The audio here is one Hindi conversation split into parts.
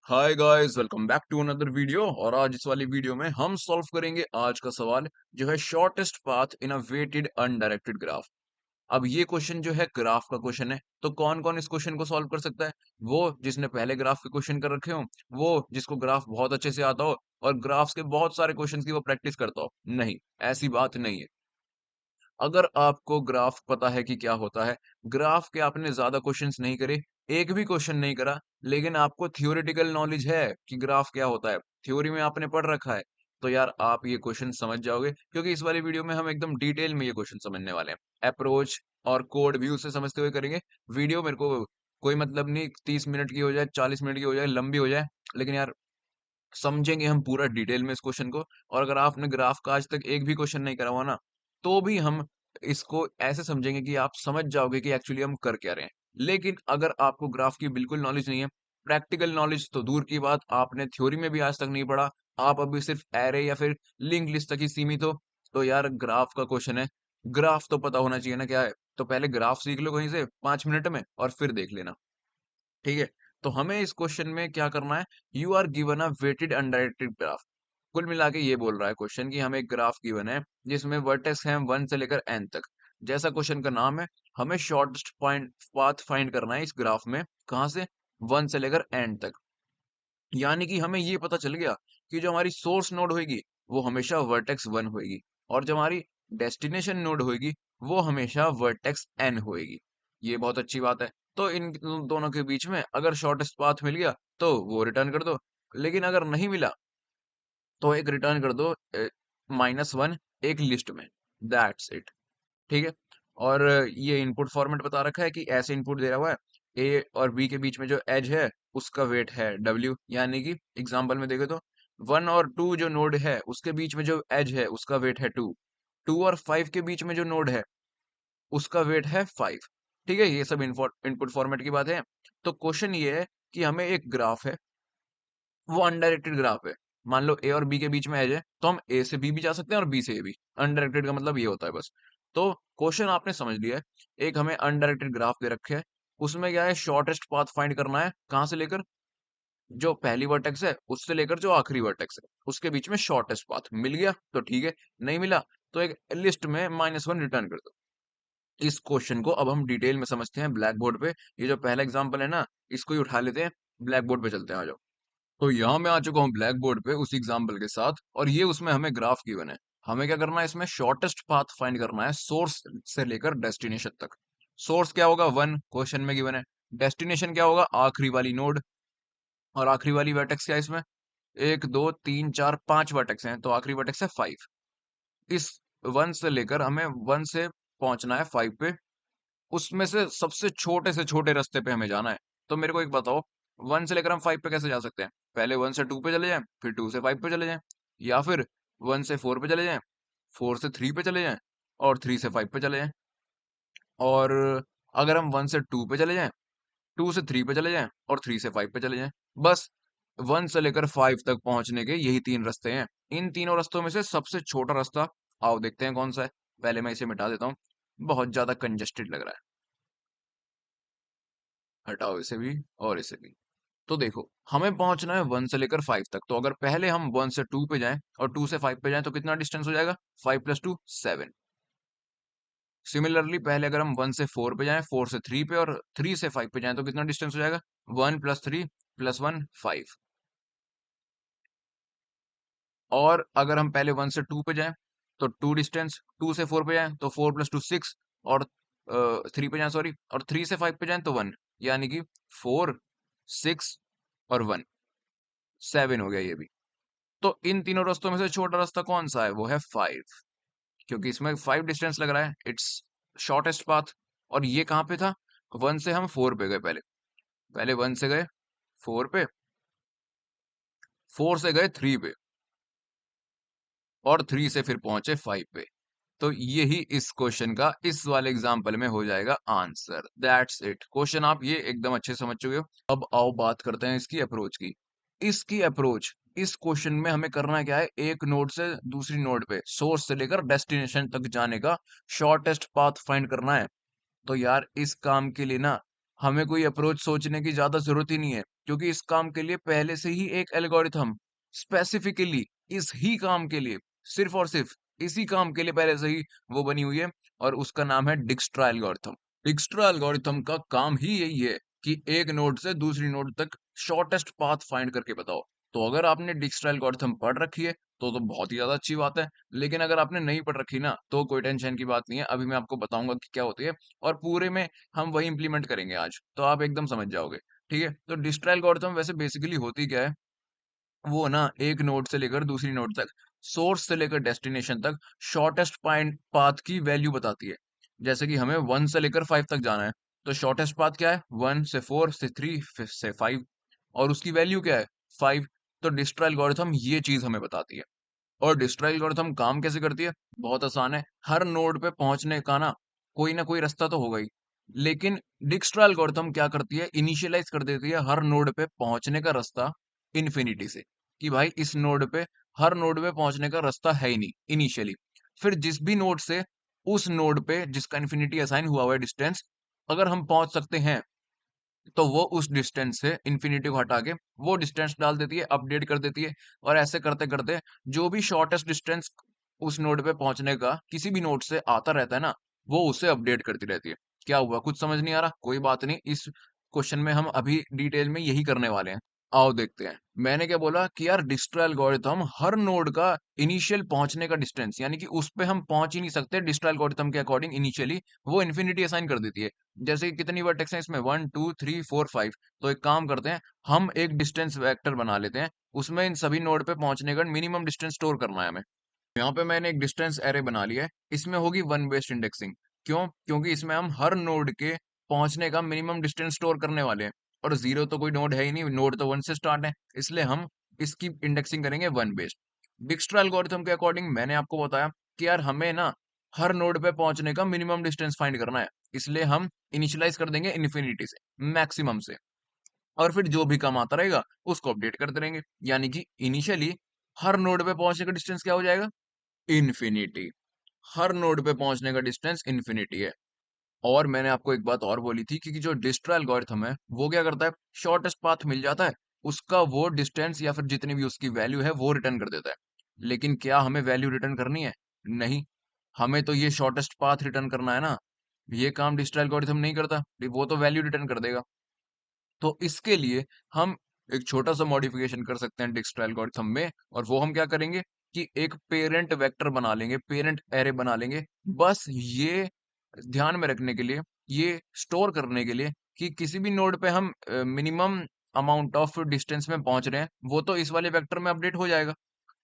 Hi guys, welcome back to another video. और आज इस वाली वीडियो में हम सॉल्व करेंगे आज का सवाल, जो है shortest path in a weighted undirected graph. अब ये क्वेश्चन जो है ग्राफ का क्वेश्चन है, तो कौन कौन इस क्वेश्चन को सॉल्व कर सकता है? वो जिसने पहले ग्राफ के क्वेश्चन कर रखे हो, वो जिसको ग्राफ बहुत अच्छे से आता हो और ग्राफ्स के बहुत सारे क्वेश्चन की वो प्रैक्टिस करता हो। नहीं, ऐसी बात नहीं है। अगर आपको ग्राफ पता है कि क्या होता है, ग्राफ के आपने ज्यादा क्वेश्चंस नहीं करे, एक भी क्वेश्चन नहीं करा, लेकिन आपको थियोरेटिकल नॉलेज है कि ग्राफ क्या होता है, थ्योरी में आपने पढ़ रखा है, तो यार आप ये क्वेश्चन समझ जाओगे, क्योंकि इस वाली वीडियो में हम एकदम डिटेल में ये क्वेश्चन समझने वाले हैं। अप्रोच और कोड भी उसे समझते हुए करेंगे। वीडियो मेरे को कोई मतलब नहीं 30 मिनट की हो जाए, 40 मिनट की हो जाए, लंबी हो जाए, लेकिन यार समझेंगे हम पूरा डिटेल में इस क्वेश्चन को। और अगर आपने ग्राफ का आज तक एक भी क्वेश्चन नहीं करा हुआ ना, तो भी हम इसको ऐसे समझेंगे कि आप समझ जाओगे कि एक्चुअली हम कर क्या रहे हैं। लेकिन अगर आपको ग्राफ की बिल्कुल नॉलेज नहीं है, प्रैक्टिकल नॉलेज तो दूर की बात, आपने थ्योरी में भी आज तक नहीं पढ़ा, आप अभी सिर्फ एरे या फिर लिंक लिस्ट तक ही सीमित हो, तो यार ग्राफ का क्वेश्चन है, ग्राफ तो पता होना चाहिए ना क्या है। तो पहले ग्राफ सीख लो कहीं से 5 मिनट में और फिर देख लेना। ठीक है, तो हमें इस क्वेश्चन में क्या करना है? You are given a weighted undirected graph. कुल मिला के ये बोल रहा है क्वेश्चन कि हमें एक ग्राफ गिवन है जिसमें वर्टेक्स हैं 1 से लेकर n तक। जैसा क्वेश्चन का नाम है, हमें शॉर्टेस्ट पॉइंट पाथ फाइंड करना है इस ग्राफ में। कहाँ से? 1 से लेकर n तक। यानी कि हमें ये पता चल गया कि जो हमारी सोर्स नोड होगी वो हमेशा वर्टेक्स 1 होगी, और जो हमारी डेस्टिनेशन नोड होगी वो हमेशा वर्टेक्स n होगी। ये बहुत अच्छी बात है। तो इन दोनों के बीच में अगर शॉर्टेस्ट पाथ मिल गया तो वो रिटर्न कर दो, लेकिन अगर नहीं मिला तो एक रिटर्न कर दो -1 एक लिस्ट में। That's it. ठीक है। और ये इनपुट फॉर्मेट बता रखा है कि ऐसे इनपुट दे रहा हुआ है, ए और बी के बीच में जो एज है उसका वेट है डब्ल्यू। यानी कि एग्जांपल में देखे तो 1 और 2 जो नोड है उसके बीच में जो एज है उसका वेट है 2। 2 और 5 के बीच में जो नोड है उसका वेट है 5। ठीक है, ये सब इनपुट फॉर्मेट की बात है। तो क्वेश्चन ये है कि हमें एक ग्राफ है, वो अनडायरेक्टेड ग्राफ है। मान लो ए और बी के बीच में एज है, तो हम ए से बी भी जा सकते हैं और बी से ए भी। अनडायरेक्टेड का मतलब ये होता है बस। तो क्वेश्चन आपने समझ लिया है। एक हमें अनडायरेक्टेड ग्राफ दे रखे है, उसमें क्या है, शॉर्टेस्ट पाथ फाइंड करना है। कहां से लेकर, जो पहली वर्टेक्स है उससे लेकर जो आखिरी वर्टेक्स है उसके बीच में शॉर्टेस्ट पाथ मिल गया तो ठीक है, नहीं मिला तो एक लिस्ट में -1 रिटर्न कर दो। इस क्वेश्चन को अब हम डिटेल में समझते हैं ब्लैक बोर्ड पे। ये जो पहला एग्जांपल है ना, इसको ही उठा लेते हैं, ब्लैक बोर्ड पे चलते हैं, आ जाओ। तो यहाँ मैं आ चुका हूँ ब्लैक बोर्ड पे उसी एग्जाम्पल के साथ, और ये उसमें हमें ग्राफ गिवन है। हमें क्या करना है, इसमें शॉर्टेस्ट पाथ फाइंड करना है सोर्स से लेकर डेस्टिनेशन तक। सोर्स क्या होगा? 1 क्वेश्चन में गिवन है। डेस्टिनेशन क्या होगा? आखिरी वाली नोड। और आखिरी वाली वर्टेक्स क्या है इसमें? 1 2 3 4 5 वर्टेक्स हैं, तो आखिरी वर्टेक्स है 5। इस 1 से लेकर हमें 1 से पहुंचना है 5 पे। उसमें से सबसे छोटे से छोटे रास्ते पे हमें जाना है। तो मेरे को एक बताओ, 1 से लेकर हम 5 पे कैसे जा सकते हैं? पहले 1 से 2 पे चले जाएं, फिर 2 से 5 पे चले जाएं, या फिर 1 से 4 पे चले जाएं, 4 से 3 पे चले जाएं, और 3 से 5 पे चले जाएं। और अगर हम 1 से 2 पे चले जाएं, 2 से 3 पे चले जाएं, और 3 से 5 पे चले जाएं, बस 1 से लेकर 5 तक पहुंचने के यही 3 रास्ते हैं। इन तीनों रास्तों में से सबसे छोटा रास्ता, आओ देखते हैं कौन सा है। पहले मैं इसे मिटा देता हूँ, बहुत ज्यादा कंजेस्टेड लग रहा है। हटाओ इसे भी और इसे भी। तो देखो, हमें पहुंचना है 1 से लेकर 5 तक, तो अगर पहले हम 1 से 2 पे जाएं और 2 से 5 पे जाएं तो कितना डिस्टेंस हो जाएगा? 5 + 2 7। सिमिलरली पहले अगर हम 1 से 4 पे जाएं, 4 से 3 पे, और 3 से 5 पे जाएं तो कितना डिस्टेंस हो जाएगा? 1 + 3 + 1 5। और अगर हम पहले 1 से 2 पे जाएं तो 2 डिस्टेंस, 2 से 4 पे जाएं तो 4 + 2 6, और 3 पे जाएं सॉरी, और 3 से 5 पे जाएं तो 1, यानी कि 4 6 और 1 7 हो गया ये भी। तो इन तीनों रास्तों में से छोटा रास्ता कौन सा है? वो है 5, क्योंकि इसमें 5 डिस्टेंस लग रहा है, इट्स शॉर्टेस्ट पाथ। और ये कहाँ पे था? 1 से हम 4 पे गए, पहले पहले 1 से गए 4 पे, 4 से गए 3 पे, और 3 से फिर पहुंचे 5 पे। तो यही इस क्वेश्चन का इस वाले एग्जाम्पल में हो जाएगा आंसर। That's it. क्वेश्चन आप ये एकदम अच्छे समझ चुके हो। अब आओ बात करते हैं इसकी अप्रोच की। इसकी अप्रोच, इस क्वेश्चन में हमें करना क्या है, एक नोड से दूसरी नोड पे, सोर्स से लेकर डेस्टिनेशन तक जाने का शॉर्टेस्ट पाथ फाइंड करना है। तो यार इस काम के लिए ना, हमें कोई अप्रोच सोचने की ज़्यादा ज़रूरत ही नहीं है, क्योंकि इस काम के लिए पहले से ही एक एल्गोरिथम स्पेसिफिकली इस ही काम के लिए, सिर्फ़ और सिर्फ़ इसी काम के लिए पहले से ही वो बनी हुई है और उसका नाम है डिक्स्ट्रा एल्गोरिथम। डिक्स्ट्रा एल्गोरिथम का काम ही यही है कि एक नोड से दूसरी नोड तक शॉर्टेस्ट पाथ फाइंड करके बताओ। तो अगर आपने डिक्स्ट्रा एल्गोरिथम पढ़ रखी है, तो बहुत ही ज़्यादा अच्छी बात है। लेकिन अगर आपने नहीं पढ़ रखी ना, तो कोई टेंशन की बात नहीं है। अभी मैं आपको बताऊँगा कि क्या होती है और पूरे में हम वही इम्प्लीमेंट करेंगे आज, तो आप एकदम समझ जाओगे, ठीक है? तो डिक्स्ट्रा एल्गोरिथम वैसे बेसिकली होती क्या है, वो ना एक नोड से लेकर दूसरी नोड तक, सोर्स से लेकर डेस्टिनेशन तक शॉर्टेस्ट पाइंट पाथ की वैल्यू बताती है। जैसे कि हमें 1 से लेकर 5 तक जाना है, तो शॉर्टेस्ट पाथ क्या है? 1 से 4 से 3 फिर से 5 और उसकी वैल्यू क्या है? 5। तो डिक्स्ट्रा एल्गोरिथम ये चीज़ हमें बताती है। और डिक्स्ट्रा एल्गोरिथम काम कैसे करती है? बहुत आसान है। हर नोड पे पहुँचने का ना कोई रास्ता तो होगा ही। लेकिन डिक्स्ट्रा एल्गोरिथम क्या करती है? इनिशियलाइज़ कर देती है हर नोड पे पहुँचने का रास्ता इन्फिनिटी से, कि भाई इस नोड पे हर नोड पे पहुँचने का रास्ता है ही नहीं इनिशियली। फिर जिस भी नोड से उस नोड पे जिसका इन्फिनिटी असाइन हुआ हुआ है डिस्टेंस, अगर हम पहुँच सकते हैं तो वो उस डिस्टेंस से इन्फिनिटी को हटा के वो डिस्टेंस डाल देती है, अपडेट कर देती है और ऐसे करते-करते जो भी शॉर्टेस्ट डिस्टेंस उस नोड पे पहुँचने का किसी भी नोड से आता रहता है ना, वो उसे अपडेट करती रहती है। क्या हुआ? कुछ समझ नहीं आ रहा? कोई बात नहीं, इस क्वेश्चन में हम अभी डिटेल में यही करने वाले हैं। आओ देखते हैं। मैंने क्या बोला कि यार डिक्स्ट्रा एल्गोरिथम हर नोड का इनिशियल पहुँचने का डिस्टेंस यानी कि उस पे हम पहुँच ही नहीं सकते डिक्स्ट्रा एल्गोरिथम के अकॉर्डिंग इनिशियली वो इन्फिनिटी असाइन कर देती है। जैसे कि कितनी वर्टेक्स हैं इसमें 1, 2, 3, 4, 5 तो एक काम करते हैं, हम एक डिस्टेंस वेक्टर बना लेते हैं, उसमें इन सभी नोड पे पहुँचने का मिनिमम डिस्टेंस स्टोर करना है हमें। यहाँ पे मैंने एक डिस्टेंस एरे बना लिया है, इसमें होगी वन बेस्ड इंडेक्सिंग। क्यों? क्योंकि इसमें हम हर नोड के पहुँचने का मिनिमम डिस्टेंस स्टोर करने वाले हैं और 0 तो कोई नोड है ही नहीं, नोड तो 1 से स्टार्ट है, इसलिए हम इसकी इंडेक्सिंग करेंगे वन बेस्ड। डिक्स्ट्रा एल्गोरिथम के अकॉर्डिंग मैंने आपको बताया कि यार हमें ना हर नोड पे पहुँचने का मिनिमम डिस्टेंस फाइंड करना है, इसलिए हम इनिशियलाइज़ कर देंगे इन्फिनिटी से, मैक्सिमम से। और फिर जो भी कम आता रहेगा, उसको अपडेट करते रहेंगे। यानी कि इनिशियली हर नोड पे पहुँचने का डिस्टेंस क्या हो जाएगा? इन्फिनिटी। हर नोड पे पहुँचने का डिस्टेंस इन्फिनिटी है। और मैंने आपको एक बात और बोली थी कि जो डिक्स्ट्रा एल्गोरिथम है, वो क्या करता है? शॉर्टेस्ट पाथ मिल जाता है, उसका वो डिस्टेंस या फिर जितनी भी उसकी वैल्यू है, वो रिटर्न कर देता है। लेकिन क्या हमें वैल्यू रिटर्न करनी है? नहीं, हमें तो ये शॉर्टेस्ट पाथ रिटर्न करना है ना। ये काम डिक्स्ट्रा एल्गोरिथम नहीं करता, वो तो वैल्यू रिटर्न कर देगा। तो इसके लिए हम एक छोटा-सा मॉडिफिकेशन कर सकते हैं डिक्स्ट्रा एल्गोरिथम में और वो हम क्या करेंगे कि एक पेरेंट वेक्टर बना लेंगे, पेरेंट एरे बना लेंगे। बस ये ध्यान में रखने के लिए, ये स्टोर करने के लिए कि किसी भी नोड पे हम मिनिमम अमाउंट ऑफ डिस्टेंस में पहुँच रहे हैं, वो तो इस वाले वेक्टर में अपडेट हो जाएगा।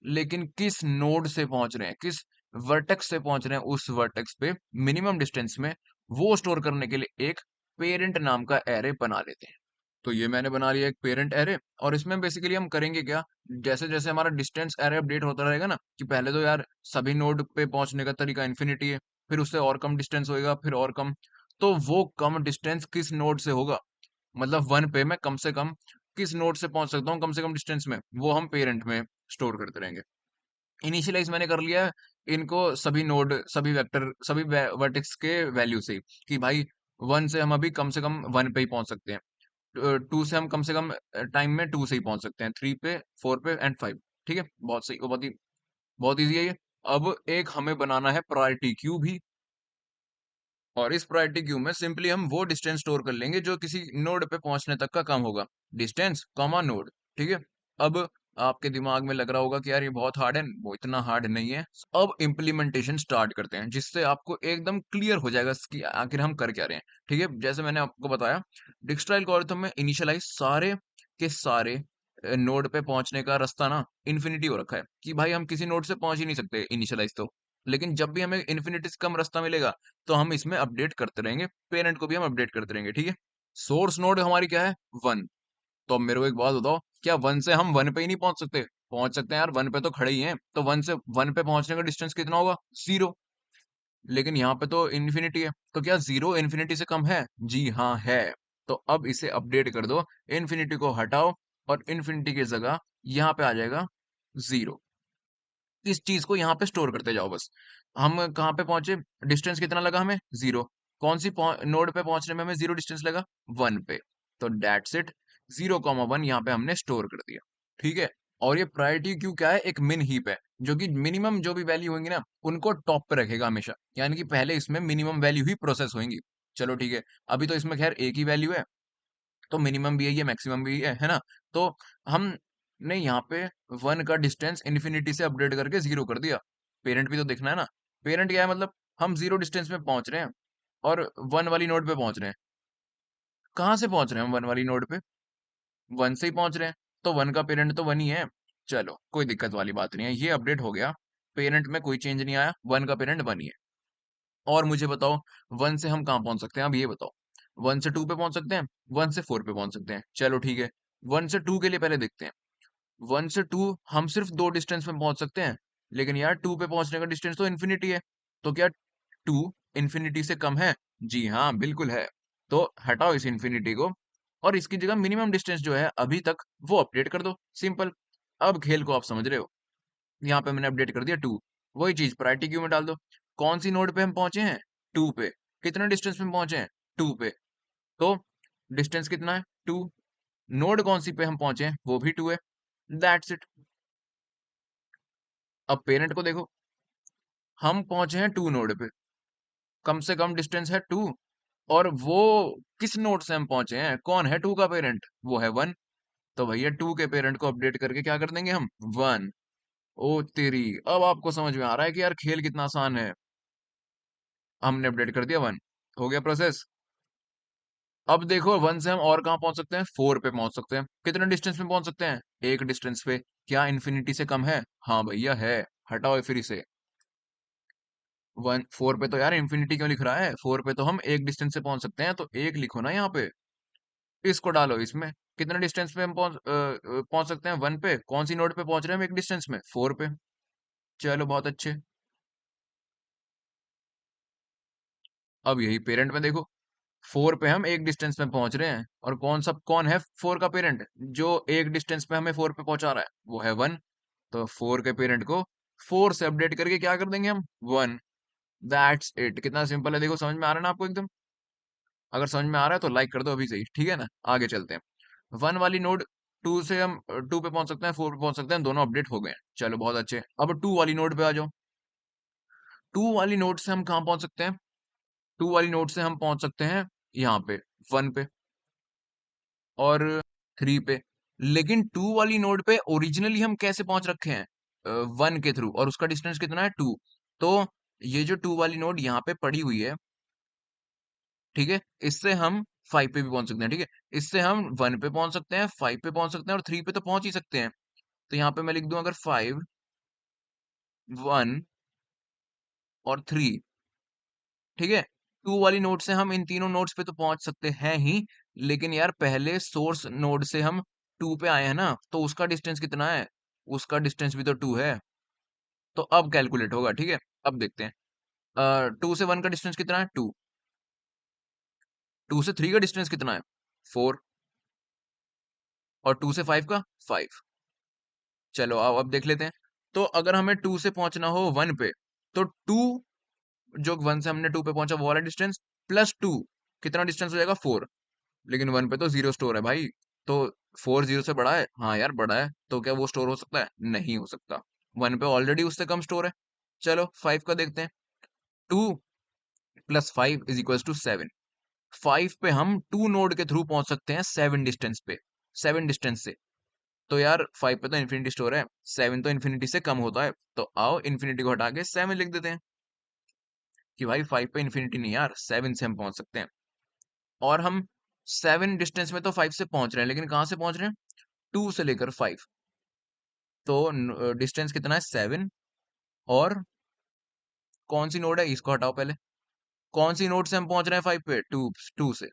लेकिन किस नोड से पहुँच रहे हैं, किस वर्टेक्स से पहुँच रहे हैं, उस वर्टेक्स पे मिनिमम डिस्टेंस में, वो स्टोर करने के लिए एक पेरेंट नाम का एरे बना लेते हैं। तो ये मैंने बना लिया एक पेरेंट एरे और इसमें बेसिकली हम करेंगे क्या, जैसे-जैसे हमारा डिस्टेंस एरे अपडेट होता रहेगा ना, कि पहले तो यार सभी नोड पे पहुँचने का तरीका इन्फिनिटी है, फिर उससे और कम डिस्टेंस होएगा, फिर और कम। तो वो कम डिस्टेंस किस नोड से होगा? मतलब 1 पे मैं कम से कम किस नोड से पहुँच सकता हूँ कम से कम डिस्टेंस में, वो हम पेरेंट में स्टोर करते रहेंगे। इनिशियलाइज़ मैंने कर लिया है इनको सभी नोड, सभी वेक्टर, सभी वर्टेक्स के वैल्यू से, कि भाई 1 से हम अभी कम से कम 1 पे ही पहुँच सकते हैं। 2 से हम कम से कम टाइम में 2 से ही पहुँच सकते हैं, 3 पे, 4 पे एंड 5 ठीक है? बहुत सही, बहुत ईज़ी है ये। अब एक हमें बनाना है प्रायोरिटी क्यू भी और इस प्रायोरिटी क्यू में सिंपली हम वो डिस्टेंस स्टोर कर लेंगे जो किसी नोड पे पहुँचने तक का काम होगा। डिस्टेंस, कॉमा नोड, ठीक है? अब आपके दिमाग में लग रहा होगा कि यार ये बहुत हार्ड है, वो इतना हार्ड नहीं है। अब इम्प्लीमेंटेशन स्टार्ट करते हैं, जिससे आपको एकदम क्लियर हो जाएगा कि आखिर हम कर क्या रहे हैं, ठीक है? जैसे मैंने आपको बताया, डिक्स्ट्रा एल्गोरिथम में इनिशियलाइज़ सारे के सारे नोड पे पहुँचने का रास्ता ना इन्फिनिटी हो रखा है, कि भाई हम किसी नोड से पहुँच ही नहीं सकते इनिशियलाइज़ तो। लेकिन जब भी हमें इन्फिनिटी से कम रास्ता मिलेगा, तो हम इसमें अपडेट करते रहेंगे, पेरेंट को भी हम अपडेट करते रहेंगे, ठीक है? सोर्स नोड हमारी क्या है? 1। तो अब मेरे को एक बात बताओ, क्या 1 से हम 1 पे ही नहीं पहुँच सकते? पहुँच सकते हैं यार, 1 पे तो खड़े ही हैं, तो 1 से 1 पे पहुँचने का डिस्टेंस कितना होगा? 0। लेकिन यहाँ पे तो इन्फिनिटी है, तो क्या 0 इन्फिनिटी से कम है? जी हाँ, है। तो अब इसे अपडेट कर दो, इन्फिनिटी को हटाओ और इन्फिनिटी की जगह यहाँ पे आ जाएगा 0। इस चीज़ को यहाँ पे स्टोर करते जाओ बस। हम कहाँ पे पहुँचे? डिस्टेंस कितना लगा हमें? 0। कौन सी नोड पे पहुंचने में हमें 0 डिस्टेंस लगा? 1 पे। तो डेट्स इट, 0,1 यहाँ पे हमने स्टोर कर दिया। ठीक है, और ये प्रायोरिटी क्यू क्या है? एक मिन हीप है, जो कि मिनिमम जो भी वैल्यू होंगी ना उनको टॉप पे रखेगा हमेशा, यानी कि पहले इसमें मिनिमम वैल्यू ही प्रोसेस होंगी। चलो ठीक है, अभी तो इसमें खैर एक ही वैल्यू है, तो मिनिमम भी यही है, मैक्सिमम भी है ना? तो हमने यहाँ पे 1 का डिस्टेंस इन्फिनिटी से अपडेट करके 0 कर दिया। पेरेंट भी तो देखना है ना। पेरेंट क्या है? मतलब हम 0 डिस्टेंस में पहुंच रहे हैं और 1 वाली नोड पे पहुंच रहे हैं। कहाँ से पहुंच रहे हैं हम 1 वाली नोड पे? 1 से ही पहुंच रहे हैं, तो 1 का पेरेंट तो 1 ही है। चलो कोई दिक्कत वाली बात नहीं है, ये अपडेट हो गया। पेरेंट में कोई चेंज नहीं आया, 1 का पेरेंट 1 ही है। और मुझे बताओ, 1 से हम कहाँ पहुंच सकते हैं? अब ये बताओ, 1 से 2 पे पहुंच सकते हैं, 1 से 4 पे पहुंच सकते हैं। चलो ठीक है, 1 से 2 के लिए पहले देखते हैं। 1 से 2 हम सिर्फ 2 डिस्टेंस में पहुंच सकते हैं, लेकिन यार 2 पे पहुंचने का डिस्टेंस तो इन्फिनिटी है। तो क्या 2 इन्फिनिटी से कम है? जी हाँ, बिल्कुल है। तो हटाओ इस इन्फिनिटी को और इसकी जगह मिनिमम डिस्टेंस जो है अभी तक वो अपडेट कर दो, सिंपल। अब खेल को आप समझ रहे हो। यहाँ पे मैंने अपडेट कर दिया 2। वही चीज प्रायोरिटी क्यू में डाल दो। कौन सी नोड पे हम पहुंचे हैं? 2 पे। कितने डिस्टेंस में पहुंचे हैं? 2 पे। तो डिस्टेंस कितना है? 2। नोड कौन सी पे हम पहुंचे हैं? वो भी 2 है। That's it. अब पेरेंट को देखो, हम पहुंचे हैं 2 नोड पे, कम से कम डिस्टेंस है 2। और वो किस नोड से हम पहुंचे हैं? कौन है 2 का पेरेंट? वो है 1। तो भैया 2 के पेरेंट को अपडेट करके क्या कर देंगे हम? 1। ओ तेरी, अब आपको समझ में आ रहा है कि यार खेल कितना आसान है। हमने अपडेट कर दिया 1, हो गया प्रोसेस। अब देखो 1 से हम और कहाँ पहुंच सकते हैं? 4 पे पहुंच सकते हैं। कितने डिस्टेंस में पहुंच सकते हैं? एक डिस्टेंस पे। क्या इन्फिनिटी से कम है? हाँ भैया है। हटाओ फिर इसे। 4 पे तो यार इन्फिनिटी क्यों लिख रहा है? 4 पे तो हम एक डिस्टेंस से पहुंच सकते हैं, तो एक लिखो ना यहाँ पे। इसको डालो इसमें। कितने डिस्टेंस पे हम पहुंच सकते हैं? 1 पे। कौन सी नोड पे पहुंच रहे हैं हम एक डिस्टेंस में? 4 पे। चलो बहुत अच्छे। अब यही पेरेंट में देखो, 4 पे हम एक डिस्टेंस में पहुंच रहे हैं, और कौन है 4 का पेरेंट जो एक डिस्टेंस पे हमें 4 पे पहुंचा रहा है? वो है 1। तो 4 के पेरेंट को 4 से अपडेट करके क्या कर देंगे हम? 1। That's it. कितना सिंपल है, देखो समझ में आ रहा है ना आपको एकदम? अगर समझ में आ रहा है तो लाइक कर दो अभी से ही, ठीक है ना? आगे चलते हैं। 1 वाली नोड 2 से हम 2 पे पहुंच सकते हैं, 4 पे पहुंच सकते हैं, दोनों अपडेट हो गए हैं। चलो बहुत अच्छे। अब 2 वाली नोड पे आ जाओ। 2 वाली नोड से हम कहाँ पहुंच सकते हैं? 2 वाली नोड से हम पहुंच सकते हैं यहाँ पे, 1 पे और 3 पे। लेकिन 2 वाली नोड पे ओरिजिनली हम कैसे पहुंच रखे हैं? 1 के थ्रू, और उसका डिस्टेंस कितना है? 2। तो ये जो 2 वाली नोड यहाँ पे पड़ी हुई है, ठीक है, इससे हम 5 पे भी पहुंच सकते हैं, ठीक है। इससे हम 1 पे पहुंच सकते हैं, 5 पे पहुंच सकते हैं और 3 पे तो पहुंच ही सकते हैं। तो यहाँ पे मैं लिख दूं अगर 5, 1 और 3, ठीक है। 2 वाली नोड से हम इन तीनों नोड्स पे तो पहुंच सकते हैं ही, लेकिन यार पहले सोर्स नोड से हम 2 पे आए हैं ना, तो उसका डिस्टेंस कितना है? उसका डिस्टेंस भी तो 2 है। तो अब कैलकुलेट होगा, ठीक है। अब देखते हैं। 2 से 1 का डिस्टेंस कितना है? 2। 2 से 3 का डिस्टेंस कितना है? 4। और 2 से 5 का? 5। चलो आओ अब देख लेते हैं। तो अगर हमें 2 से पहुंचना हो 1 पे, तो 2, जो 1 से हमने 2 पे पहुंचा वो वाला डिस्टेंस प्लस 2, कितना डिस्टेंस हो जाएगा? 4। लेकिन 1 पे तो 0 स्टोर है भाई। तो 4 0 से बड़ा है? हाँ यार बड़ा है। तो क्या वो स्टोर हो सकता है? नहीं हो सकता। 1 पे ऑलरेडी उससे कम स्टोर है। चलो 5 का देखते हैं। 2 प्लस 5 इज इक्वल टू 7। 5 पे हम 2 नोड के थ्रू पहुंच सकते हैं 7 डिस्टेंस पे, 7 डिस्टेंस से। तो यार 5 पे तो इन्फिनिटी स्टोर है, 7 तो इन्फिनिटी से कम होता है। तो आओ इन्फिनिटी को हटा के 7 लिख देते हैं कि भाई 5 पे इन्फिनिटी नहीं यार, 7 से हम पहुंच सकते हैं। और हम 7 डिस्टेंस में तो 5 से पहुंच रहे हैं, लेकिन कहां से पहुंच रहे हैं? 2 से लेकर 5। तो डिस्टेंस कितना है? 7। और कौन सी नोड है? इसको हटाओ पहले। कौन सी नोड से हम पहुंच रहे हैं 5 पे? 2 से।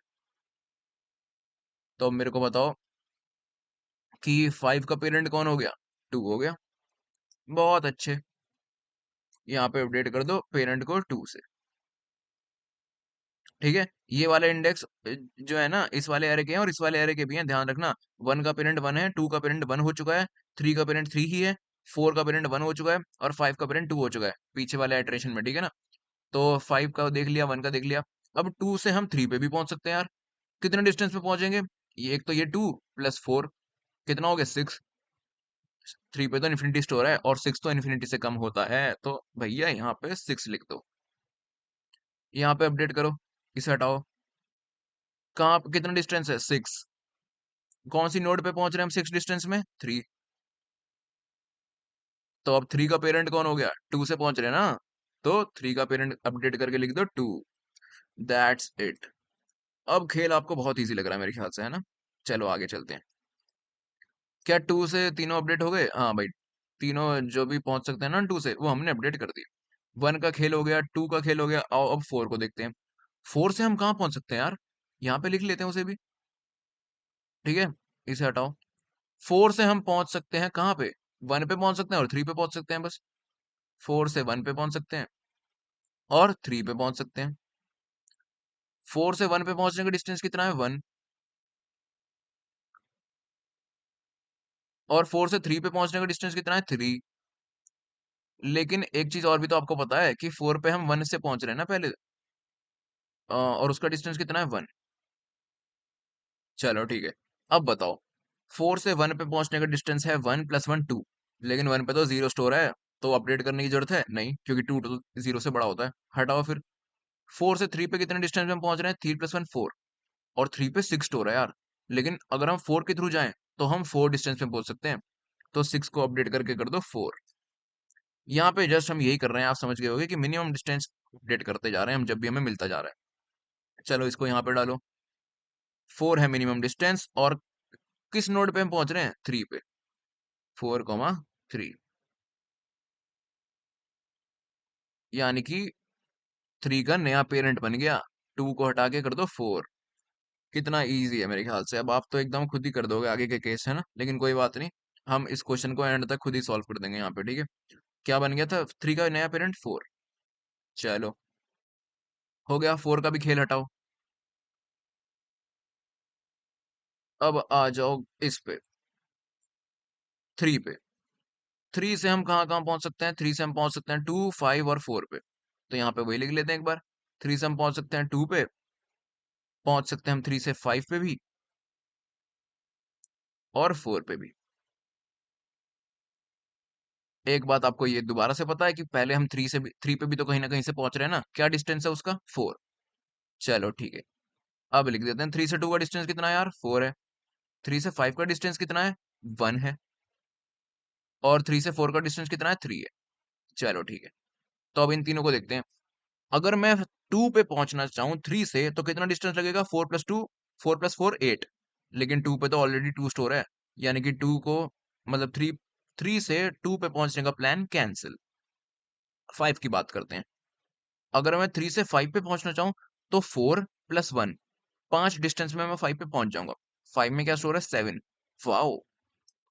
तो अब मेरे को बताओ कि 5 का पेरेंट कौन हो गया? 2 हो गया। बहुत अच्छे। यहाँ पे अपडेट कर दो पेरेंट को 2 से, ठीक है। ये वाले इंडेक्स जो है ना, इस वाले एरे के हैं और इस वाले एरे के भी हैं, ध्यान रखना। 1 का पेरेंट 1 है, 2 का पेरेंट 1 हो चुका है, 3 का पेरेंट 3 ही है, 4 का पेरेंट 1 हो चुका है और 5 का पेरेंट 2 हो चुका है पीछे वाले इटरेशन में, ठीक है ना। तो 5 का देख लिया, 1 का देख लिया। अब 2 से हम 3 पे भी पहुंच सकते हैं यार। कितने डिस्टेंस पे पहुंचेंगे? ये एक तो ये 2 प्लस 4 कितना हो गया 6। 3 पे तो इन्फिनिटी स्टोर है और 6 तो इन्फिनिटी से कम होता है, तो भैया यहाँ पे 6 लिख दो। यहाँ पे अपडेट करो, इसे हटाओ। कहाँ कितना डिस्टेंस है? 6। कौन सी नोड पे पहुंच रहे हैं हम 6 डिस्टेंस में? 3। तो अब 3 का पेरेंट कौन हो गया? 2 से पहुंच रहे हैं ना, तो 3 का पेरेंट अपडेट करके लिख दो 2। That's it. अब खेल आपको बहुत इजी लग रहा है मेरे ख्याल से, है ना? चलो आगे चलते हैं। क्या 2 से तीनों अपडेट हो गए? हाँ भाई, तीनों जो भी पहुंच सकते हैं ना 2 से, वो हमने अपडेट कर दिए। 1 का खेल हो गया, 2 का खेल हो गया। आओ अब 4 को देखते हैं। 4 से हम कहाँ पहुंच सकते हैं यार? यहाँ पे लिख लेते हैं उसे भी। ठीक है, इसे हटाओ। 4 से हम पहुंच सकते हैं कहाँ पे? 1 पे पहुंच सकते हैं और 3 पे पहुंच सकते हैं बस। 4 से 1 पे पहुंच सकते हैं और 3 पे पहुंच सकते हैं। 4 से 1 पे पहुंचने का डिस्टेंस कितना है? 1। और 4 से 3 पे पहुंचने का डिस्टेंस कितना है? 3। लेकिन एक चीज और भी तो आपको पता है कि 4 पे हम 1 से पहुंच रहे हैं ना पहले, और उसका डिस्टेंस कितना है? 1। चलो ठीक है। अब बताओ, 4 से 1 पे पहुंचने का डिस्टेंस है 1 प्लस 1 2। लेकिन 1 पे तो 0 स्टोर है, तो अपडेट करने की जरूरत है नहीं, क्योंकि 2 तो 0 से बड़ा होता है। हटाओ फिर। 4 से 3 पे कितने डिस्टेंस में हम पहुंच रहे हैं? 3 प्लस 1 4। और 3 पे 6 स्टोर है यार। लेकिन अगर हम 4 के थ्रू जाएं तो हम 4 डिस्टेंस में पहुंच सकते हैं। तो 6 को अपडेट करके कर दो 4। यहाँ पे जस्ट हम यही कर रहे हैं, आप समझ गए होगे कि मिनिमम डिस्टेंस अपडेट करते जा रहे हैं हम जब भी हमें मिलता जा रहा है। चलो इसको यहाँ पे डालो। 4 है मिनिमम डिस्टेंस, और किस नोड पे हम पहुंच रहे हैं? 3 पे। 4, 3। यानी कि 3 का नया पेरेंट बन गया। 2 को हटा के कर दो 4। कितना इजी है मेरे ख्याल से। अब आप तो एकदम खुद ही कर दोगे आगे के केस, है ना? लेकिन कोई बात नहीं, हम इस क्वेश्चन को एंड तक खुद ही सॉल्व कर देंगे यहाँ पे। ठीक है, क्या बन गया था? 3 का नया पेरेंट 4। चलो हो गया, 4 का भी खेल हटाओ। अब आ जाओ इस पे, 3 पे। 3 से हम कहाँ कहाँ पहुंच सकते हैं? 3 से हम पहुंच सकते हैं 2, 5 और 4 पे। तो यहाँ पे वही लिख लेते हैं एक बार। 3 से हम पहुंच सकते हैं 2 पे, पहुंच सकते हैं हम 3 से 5 पे भी, और 4 पे भी। एक बात आपको ये दोबारा से पता है कि पहले हम 3 पे भी तो कहीं ना कहीं से पहुंच रहे हैं ना? क्या डिस्टेंस है उसका? 4। चलो ठीक है, अब लिख देते हैं 3 से 2 का डिस्टेंस कितना है यार? 4 है। 3 से 5 का डिस्टेंस कितना है? 1 है। और 3 से 4 का डिस्टेंस कितना है? 3 है। चलो ठीक है, तो अब इन तीनों को देखते हैं। अगर मैं 2 पे पहुंचना चाहूँ 3 से, तो कितना डिस्टेंस लगेगा? 4 प्लस 2, 4 प्लस 4 8। लेकिन 2 पे तो ऑलरेडी 2 स्टोर है, यानी कि 2 को, मतलब 3 से 2 पे पहुंचने का प्लान कैंसिल। 5 की बात करते हैं। अगर मैं 3 से 5 पे पहुंचना चाहूँ, तो 4 प्लस 1, 5 डिस्टेंस में मैं 5 पे पहुंच जाऊंगा। 5 में क्या स्टोर है? 7। वाओ,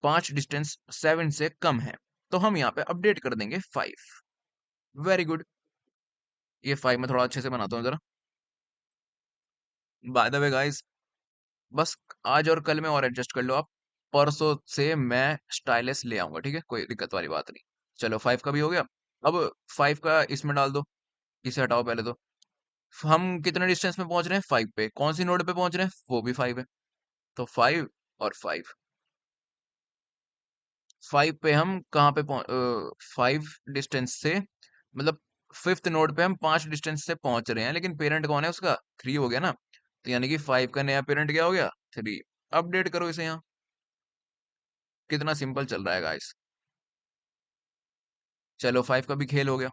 5 डिस्टेंस 7 से कम है, तो हम यहाँ पे अपडेट कर देंगे 5। Very good. ये 5 में थोड़ा अच्छे से बनाता हूँ जरा। बाय द वे गाइस, बस आज और कल में और एडजस्ट कर लो आप। परसों से मैं स्टाइलिश ले आऊंगा, ठीक है? कोई दिक्कत वाली बात नहीं। चलो 5 का भी हो गया। अब 5 का इसमें डाल दो, इसे हटाओ पहले तो। हम कितने डिस्टेंस में पहुंच रहे हैं? 5 पे। कौन सी नोड पे पहुंच रहे हैं? वो भी 5 है। तो 5 और 5। 5 पे हम कहाँ पे 5 डिस्टेंस से, मतलब 5th नोड पे हम 5 डिस्टेंस से पहुंच रहे हैं, लेकिन पेरेंट कौन है उसका? 3 हो गया ना? तो यानी कि 5 का नया पेरेंट क्या हो गया? 3। अपडेट करो इसे यहाँ। कितना सिंपल चल रहा है गाइस। चलो 5 का भी खेल हो गया।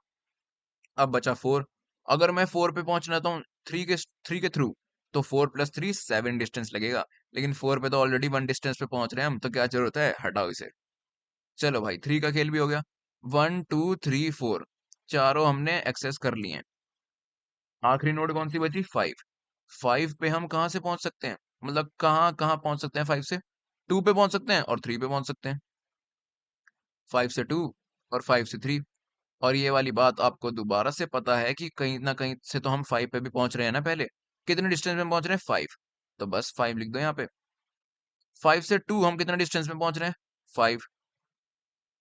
अब बचा 4। अगर मैं 4 पे पहुंचना चाहता हूँ 3 के थ्रू, तो 4 प्लस 3 7 डिस्टेंस लगेगा। लेकिन 4 पे तो ऑलरेडी 1 डिस्टेंस पे पहुंच रहे हैं हम, तो क्या जरूरत है? हटाओ इसे। चलो भाई 3 का खेल भी हो गया। 1 2 3 4, चारों हमने एक्सेस कर लिए हैं। आखिरी नोड कौन सी बची? 5। 5 पे हम कहाँ से पहुंच सकते हैं? मतलब कहाँ कहाँ पहुंच सकते हैं 5 से? 2 पे पहुंच सकते हैं और 3 पे पहुंच सकते हैं। 5 से 2 और 5 से 3। और ये वाली बात आपको दोबारा से पता है कि कहीं ना कहीं से तो हम 5 पे भी पहुंच रहे हैं ना पहले। कितने डिस्टेंस में पहुंच रहे हैं? 5। तो बस 5 लिख दो यहाँ पे। 5 से 2 हम कितने डिस्टेंस में पहुंच रहे हैं? 5।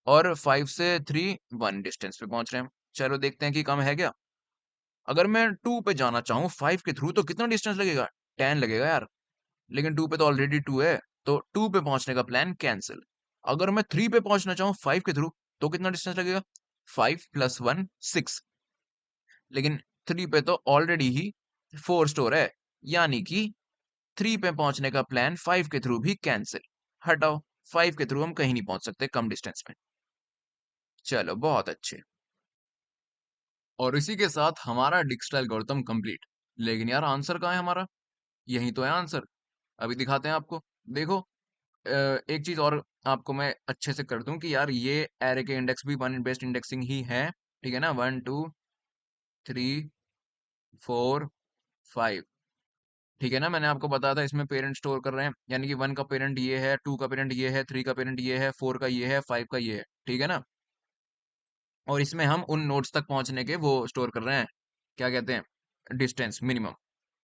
और 5 से 3 1 डिस्टेंस पे पहुंच रहे हैं हम। चलो देखते हैं कि कम है क्या। अगर मैं 2 पे जाना चाहूँ 5 के थ्रू तो कितना डिस्टेंस लगेगा? 10 लगेगा यार। लेकिन 2 पे तो ऑलरेडी 2 है, तो 2 पे पहुँचने का प्लान कैंसल। अगर मैं 3 पे पहुँचना चाहूँ 5 के थ्रू तो कितना डिस्टेंस लगेगा? 5 + 1 6। लेकिन 3 पे तो ऑलरेडी ही 4 स्टोर है, यानी कि 3 पे पहुँचने का प्लान 5 के थ्रू भी कैंसल। हटाओ, 5 के थ्रू हम कहीं नहीं पहुँच सकते कम डिस्टेंस में। चलो बहुत अच्छे। और इसी के साथ हमारा डिजिटल एल्गोरिथम कंप्लीट। लेकिन यार आंसर कहाँ है हमारा? यही तो है आंसर। अभी दिखाते हैं आपको। देखो, एक चीज और आपको मैं अच्छे से कर दूं कि यार ये एरे के इंडेक्स भी वन बेस्ट इंडेक्सिंग ही है। ठीक है ना? 1 2 3 4 5। ठीक है ना? मैंने आपको बताया था इसमें पेरेंट स्टोर कर रहे हैं, यानी कि 1 का पेरेंट ये है, 2 का पेरेंट ये है, 3 का पेरेंट ये है, 4 का ये है, 5 का ये है। ठीक है ना? और इसमें हम उन नोड्स तक पहुंचने के वो स्टोर कर रहे हैं, क्या कहते हैं, डिस्टेंस मिनिमम।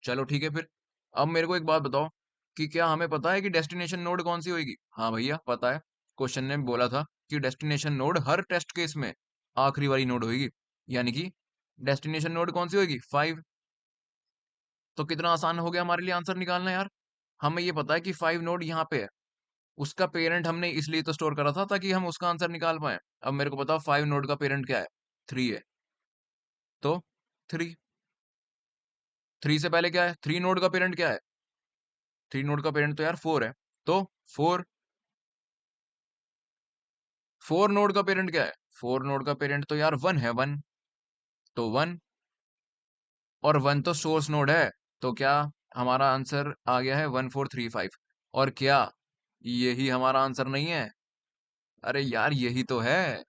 चलो ठीक है फिर। अब मेरे को एक बात बताओ कि क्या हमें पता है कि डेस्टिनेशन नोड कौन सी होगी? हाँ भैया पता है। क्वेश्चन ने बोला था कि डेस्टिनेशन नोड हर टेस्ट केस में आखिरी वाली नोड होगी, यानी कि डेस्टिनेशन नोड कौन सी होगी? 5। तो कितना आसान हो गया हमारे लिए आंसर निकालना यार। हमें ये पता है कि 5 नोड यहाँ पे है। उसका पेरेंट हमने इसलिए तो स्टोर करा था ताकि हम उसका आंसर निकाल पाए। अब मेरे को बताओ 5 नोड का पेरेंट क्या है? 3 है। तो 3, 3 से पहले क्या है? 3 नोड का पेरेंट क्या है? 3 नोड का पेरेंट तो यार 4 है। तो 4, 4 नोड का पेरेंट क्या है? 4 नोड का पेरेंट तो यार 1 है, 1। तो 1, और 1 तो सोर्स नोड है। तो क्या हमारा आंसर आ गया है 1435? और क्या यही हमारा आंसर नहीं है? अरे यार यही तो है।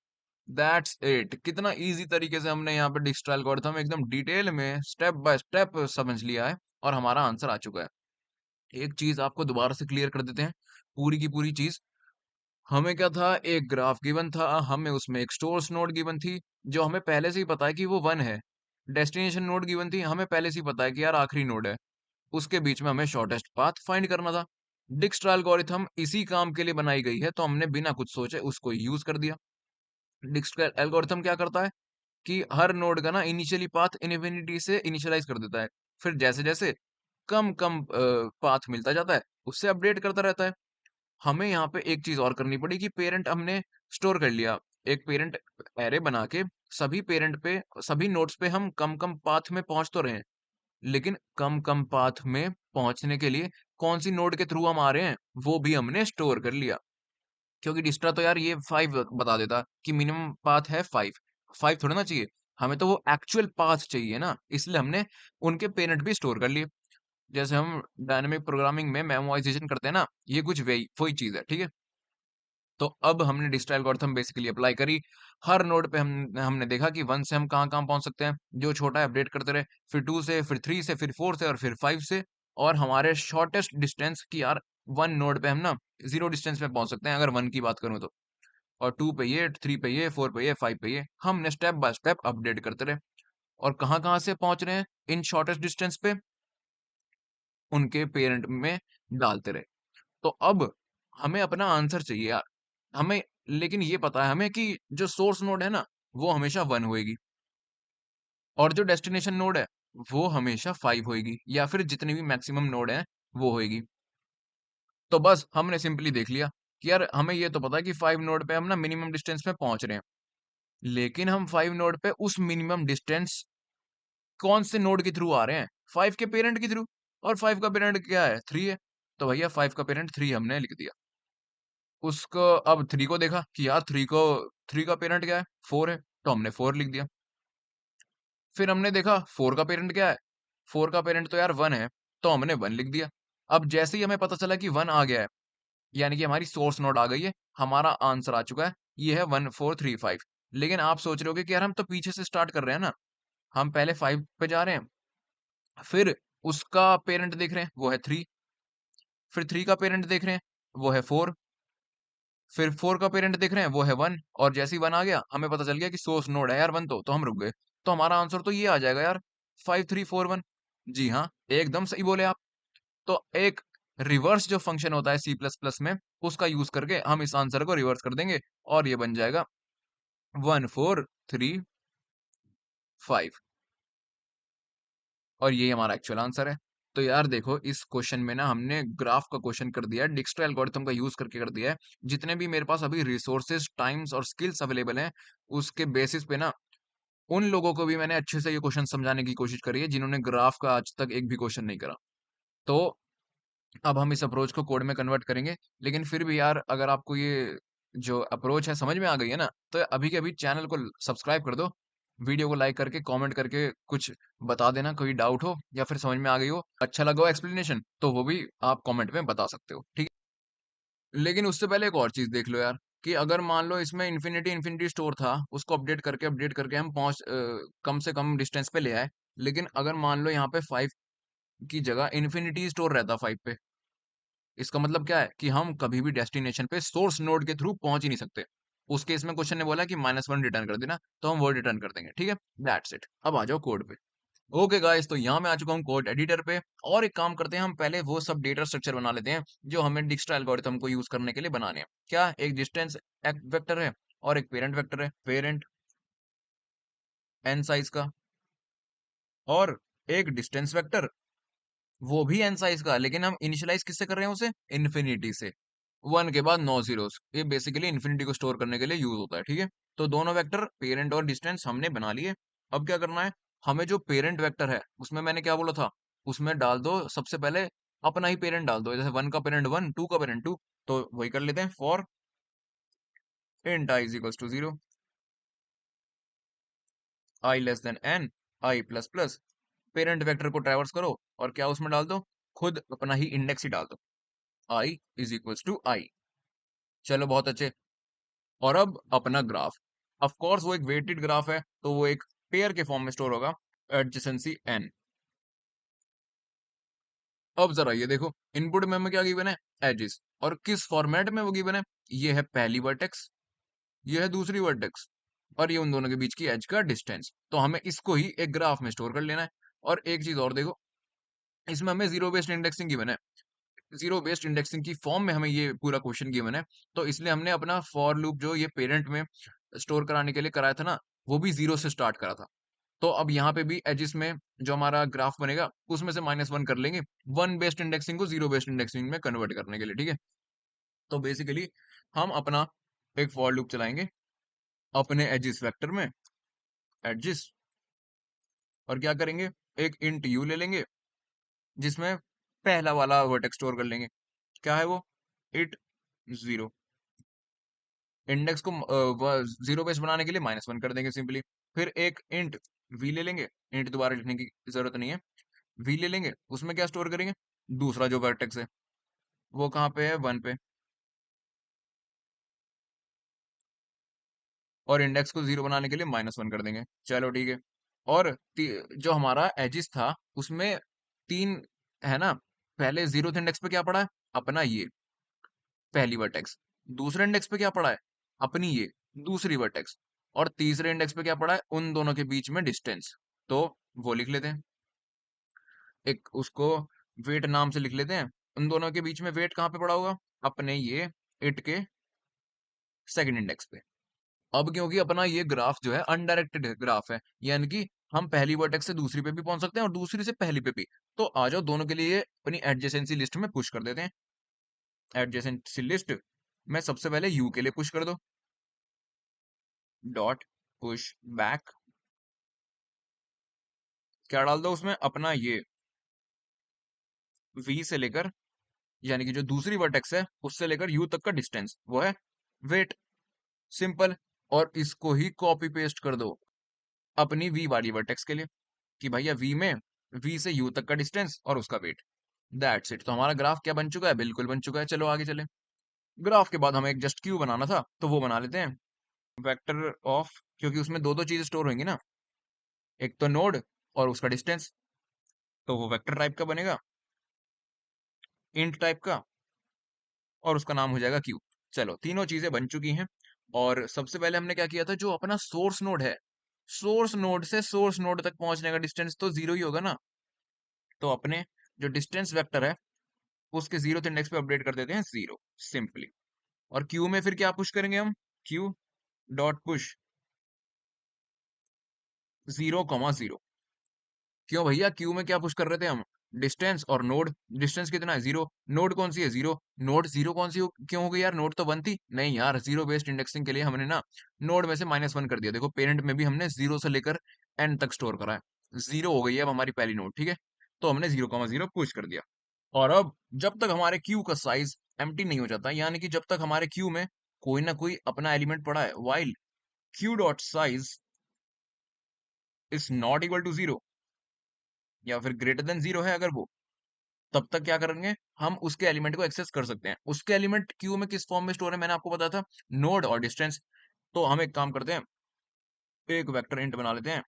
That's it. कितना इजी तरीके से हमने यहाँ पे डिजिटल एल्गोरिथम एकदम डिटेल में स्टेप बाय स्टेप समझ लिया है और हमारा आंसर आ चुका है। एक चीज आपको दोबारा से क्लियर कर देते हैं, पूरी की पूरी चीज। हमें क्या था? एक ग्राफ गिवन था, हमें उसमें एक सोर्स नोड गिवन थी जो हमें पहले से ही पता है कि वो 1 है। डेस्टिनेशन नोड गिवन थी, हमें पहले से ही पता है कि यार आखिरी नोड है। उसके बीच में हमें शॉर्टेस्ट पाथ फाइंड करना था। डिजिटल एल्गोरिथम इसी काम के लिए बनाई गई है, तो हमने बिना कुछ सोचे उसको यूज कर दिया। डिजिटल एल्गोरिथम क्या करता है कि हर नोड का ना इनिशियली पाथ इन्फिनिटी से इनिशियलाइज कर देता है। फिर जैसे जैसे कम कम पाथ मिलता जाता है, उससे अपडेट करता रहता है। हमें यहाँ पे एक चीज और करनी पड़ी कि पेरेंट हमने स्टोर कर लिया। एक पेरेंट एरे बना के सभी पेरेंट पे, सभी नोड्स पे हम कम कम पाथ में पहुंच तो रहे हैं, लेकिन कम कम पाथ में पहुंचने के लिए कौन सी नोड के थ्रू हम आ रहे हैं वो भी हमने स्टोर कर लिया। क्योंकि डिस्ट्रा तो यार ये 5 बता देता कि मिनिमम पाथ है 5। 5 थोड़ा ना चाहिए, हमें तो वो एक्चुअल पाथ चाहिए ना, इसलिए हमने उनके पेरेंट भी स्टोर कर लिए। जैसे हम डायनामिक प्रोग्रामिंग में मेमोराइजेशन करते हैं ना, ये कुछ वही वही चीज है। ठीक है? तो अब हमने डिजिटल एल्गोरिथम बेसिकली अप्लाई करी। हर नोड पे हमने देखा कि 1 से हम कहाँ-कहाँ पहुँच सकते हैं। जो छोटा है अपडेट करते रहे, फिर 2 से, फिर 3 से, फिर 4 से और फिर 5 से। और हमारे शॉर्टेस्ट डिस्टेंस की यार 1 नोड पे हम ना 0 डिस्टेंस पे पहुँच सकते हैं अगर 1 की बात करूँ तो। और 2 पे ये, 3 पे ये, 4 पे ये, 5 पे ये। हमने स्टेप बाय स्टेप अपडेट करते रहे। और कहाँ-कहाँ से पहुँच रहे हैं इन शॉर्टेस्ट डिस्टेंस पे? उनके पेरेंट में डालते रहे। तो अब हमें अपना आंसर चाहिए यार। हमें लेकिन ये पता है हमें कि जो सोर्स नोड है ना, वो हमेशा 1 होएगी और जो डेस्टिनेशन नोड है, वो हमेशा 5 होएगी या फिर जितने भी मैक्सिमम नोड हैं, वो होएगी। तो बस हमने सिंपली देख लिया कि यार हमें ये तो पता है कि 5 नोड पे हम ना मिनिमम डिस्टेंस पे पहुँच रहे हैं। लेकिन हम 5 नोड पे उस मिनिमम डिस्टेंस कौन से नोड के थ्रू आ रहे हैं? 5 के पेरेंट के थ्रू। और 5 का पेरेंट क्या है? 3 है। तो भैया 5 का पेरेंट 3 हमने लिख दिया। उसको अब 3 को देखा कि यार 3 का पेरेंट क्या है? 4 है, तो हमने 4 लिख दिया। फिर हमने देखा 4 का पेरेंट क्या है? 4 का पेरेंट तो यार 1 है, तो हमने 1 लिख दिया। अब जैसे ही हमें पता चला कि 1 आ गया है, यानी कि हमारी सोर्स नोड आ गई है, हमारा आंसर आ चुका है, ये है 1435। लेकिन आप सोच रहे होगे कि यार हम तो पीछे से स्टार्ट कर रहे हैं ना, हम पहले 5 पे जा रहे हैं, फिर उसका पेरेंट देख रहे हैं, वो है 3, फिर 3 का पेरेंट देख रहे हैं, वो है 4, फिर 4 का पेरेंट देख रहे हैं वो है 1, और जैसे ही 1 आ गया हमें पता चल गया कि सोर्स नोड है यार 1, तो हम रुक गए। तो हमारा आंसर तो ये आ जाएगा यार, 5341। जी हाँ, एकदम सही बोले आप। तो एक रिवर्स जो फंक्शन होता है सी प्लस प्लस में, उसका यूज करके हम इस आंसर को रिवर्स कर देंगे और ये बन जाएगा 1435। और यही हमारा एक्चुअल आंसर है। तो यार देखो, इस क्वेश्चन में ना हमने ग्राफ का क्वेश्चन कर दिया है, डिक्स्ट्रा एल्गोरिथम का यूज करके कर दिया है। जितने भी मेरे पास अभी रिसोर्सेज, टाइम्स और स्किल्स अवेलेबल हैं, उसके बेसिस पे ना उन लोगों को भी मैंने अच्छे से ये क्वेश्चन समझाने की कोशिश करी है जिन्होंने ग्राफ का आज तक एक भी क्वेश्चन नहीं करा। तो अब हम इस अप्रोच को कोड में कन्वर्ट करेंगे। लेकिन फिर भी यार, अगर आपको ये जो अप्रोच है समझ में आ गई है ना, तो अभी के अभी चैनल को सब्सक्राइब कर दो। वीडियो को लाइक करके, कमेंट करके कुछ बता देना, कोई डाउट हो या फिर समझ में आ गई हो, अच्छा लगा हो एक्सप्लेनेशन, तो वो भी आप कमेंट में बता सकते हो, ठीक है। लेकिन उससे पहले एक और चीज देख लो यार, कि अगर मान लो इसमें इन्फिनिटी इन्फिनिटी स्टोर था, उसको अपडेट करके हम कम से कम डिस्टेंस पे ले आए। लेकिन अगर मान लो यहाँ पे 5 की जगह इन्फिनिटी स्टोर रहता 5 पे, इसका मतलब क्या है कि हम कभी भी डेस्टिनेशन पे सोर्स नोड के थ्रू पहुंच ही नहीं सकते। उस केस में क्वेश्चन ने बोला कि -1 रिटर्न कर देना, तो हम वो रिटर्न कर देंगे, ठीक है। That's it. अब आ जाओ कोड पे। ओके गाइस, तो यहाँ मैं आ चुका हूँ कोड एडिटर पे। और एक काम करते हैं, हम पहले वो सब डेटा स्ट्रक्चर बना लेते हैं जो हमें डिक्स्ट्रा एल्गोरिथम को यूज करने के लिए बनाने हैं। क्या, एक डिस्टेंस वेक्टर है और एक पेरेंट वेक्टर है, पेरेंट n साइज का, और एक डिस्टेंस वेक्टर, वो भी n साइज का, लेकिन हम इनिशियलाइज किससे कर रहे हैं उसे, इन्फिनिटी से। 1 के बाद 9 जीरोस, ये बेसिकली इन्फिनिटी को स्टोर करने के लिए यूज होता है, ठीक है। तो दोनों वेक्टर पेरेंट और डिस्टेंस हमने बना लिए। अब क्या करना है, हमें जो पेरेंट वेक्टर है उसमें मैंने क्या बोला था, उसमें डाल दो सबसे पहले अपना ही पेरेंट डाल दो, जैसे 1 का पेरेंट 1, 2 का पेरेंट 2। तो वही कर लेते हैं, for int i is equals to 0, i less than n, i plus plus, parent vector को ट्रैवर्स करो और क्या उसमें डाल दो, खुद अपना ही इंडेक्स ही डाल दो, i is equals to i। चलो बहुत अच्छे। और अब अपना ग्राफ, ऑफ कोर्स वो एक वेटेड ग्राफ है, तो वो एक पेयर के फॉर्म में स्टोर होगा, एडजेसेंसी n। अब जरा ये देखो, इनपुट में हमें क्या गिवन है, एजेस, और किस फॉर्मेट में वो गिवन है, ये है पहली वर्टेक्स, ये है दूसरी वर्टेक्स, और ये उन दोनों के बीच की एज का डिस्टेंस। तो हमें इसको ही एक ग्राफ में स्टोर कर लेना है। और एक चीज और देखो, इसमें हमें जीरो बेस्ड इंडेक्सिंग गिवन है, जीरो बेस्ड इंडेक्सिंग की फॉर्म में हमें ये पूरा क्वेश्चन गिवन है। तो इसलिए हमने अपना फॉर लूप जो ये पेरेंट में स्टोर कराने के लिए कराया था ना, वो भी जीरो से स्टार्ट करा था। तो अब यहाँ पे भी एजिस में जो हमारा ग्राफ बनेगा उसमें से -1 कर लेंगे, वन बेस्ड इंडेक्सिंग को जीरो बेस्ड इंडेक्सिंग में कन्वर्ट करने के लिए, ठीक है। तो बेसिकली हम अपना एक फॉर लूप चलाएंगे अपने एजिस वेक्टर में, एजिस, और क्या करेंगे, एक इंट यू ले लेंगे जिसमें पहला वाला वर्टेक्स स्टोर कर लेंगे, क्या है वो, इट 0। इंडेक्स को जीरो बेस बनाने के लिए -1 कर देंगे सिंपली। फिर एक इंट वी ले लेंगे, इंट दोबारा लिखने की जरूरत नहीं है, वी ले लेंगे, उसमें क्या स्टोर करेंगे, दूसरा जो वर्टेक्स है वो कहाँ पे है, 1 पे, और इंडेक्स को 0 बनाने के लिए -1 कर देंगे। चलो ठीक है। और जो हमारा एजिस था उसमें 3 है ना, पहले 0th इंडेक्स पे क्या पड़ा है, अपना ये पहली वर्टेक्स, दूसरे इंडेक्स पे क्या पड़ा है, अपनी ये दूसरी वर्टेक्स, और तीसरे इंडेक्स पे क्या पड़ा है, उन दोनों के बीच में डिस्टेंस। तो वो लिख लेते हैं, एक उसको वेट नाम से लिख लेते हैं। उन दोनों के बीच में वेट कहाँ पे पड़ा होगा, अपने ये इट के सेकंड इंडेक्स पे। अब क्योंकि अपना ये ग्राफ जो है अनडायरेक्टेड ग्राफ है, यानी कि हम पहली वर्टेक्स से दूसरी पे भी पहुंच सकते हैं और दूसरी से पहली पे भी। तो आ जाओ दोनों के लिए अपनी एडजेसेंसी लिस्ट में पुश कर देते हैं। एडजेसेंसी लिस्ट में सबसे पहले यू के लिए पुश कर दो, डॉट पुश बैक, क्या डाल दो उसमें, अपना ये वी से लेकर, यानी कि जो दूसरी वर्टेक्स है उससे लेकर यू तक का डिस्टेंस, वो है वेट, सिंपल। और इसको ही कॉपी पेस्ट कर दो अपनी वी वाली वर्टेक्स के लिए, कि भैया वी में वी से यू तक का डिस्टेंस और उसका वेट। That's it. तो हमारा ग्राफ क्या बन चुका है, बिल्कुल बन चुका है। चलो आगे चले। ग्राफ के बाद हमें एक जस्ट क्यू बनाना था, तो वो बना लेते हैं, वेक्टर ऑफ, क्योंकि उसमें दो दो चीजें स्टोर होंगी ना, एक तो नोड और उसका डिस्टेंस, तो वो वेक्टर टाइप का बनेगा, इंट टाइप का, और उसका नाम हो जाएगा क्यू। चलो तीनों चीजें बन चुकी हैं। और सबसे पहले हमने क्या किया था, जो अपना सोर्स नोड है, सोर्स नोड से सोर्स नोड तक पहुंचने का डिस्टेंस तो 0 ही होगा ना। तो अपने जो डिस्टेंस वेक्टर है उसके 0th इंडेक्स पे अपडेट कर देते हैं 0, सिंपली। और क्यू में फिर क्या पुश करेंगे हम, क्यू डॉट पुश 0,0, क्यों भैया, क्यू में क्या पुश कर रहे थे हम? डिस्टेंस और नोड। डिस्टेंस कितना है? 0। नोड कौन सी है? 0। नोड 0 कौन सी क्यों हो गई यार? नोड तो 1 थी। नहीं यार, जीरो बेस्ड इंडेक्सिंग के लिए हमने ना नोड में से -1 कर दिया। देखो पेरेंट में भी हमने 0 से लेकर एन तक स्टोर करा है। 0 हो गई है अब हमारी पहली नोड, ठीक है। तो हमने 0,0 पुश कर दिया। और अब जब तक हमारे क्यू का साइज एम्प्टी नहीं हो जाता, यानी कि जब तक हमारे क्यू में कोई ना कोई अपना एलिमेंट पड़ा है, while Q dot size is not equal to 0 या फिर ग्रेटर देन 0 है अगर वो, तब तक क्या करेंगे हम? उसके एलिमेंट को एक्सेस कर सकते हैं। उसके एलिमेंट क्यू में किस फॉर्म में स्टोर है मैंने आपको बताया था, नोड और डिस्टेंस। तो हम एक काम करते हैं, एक वेक्टर इंट बना लेते हैं,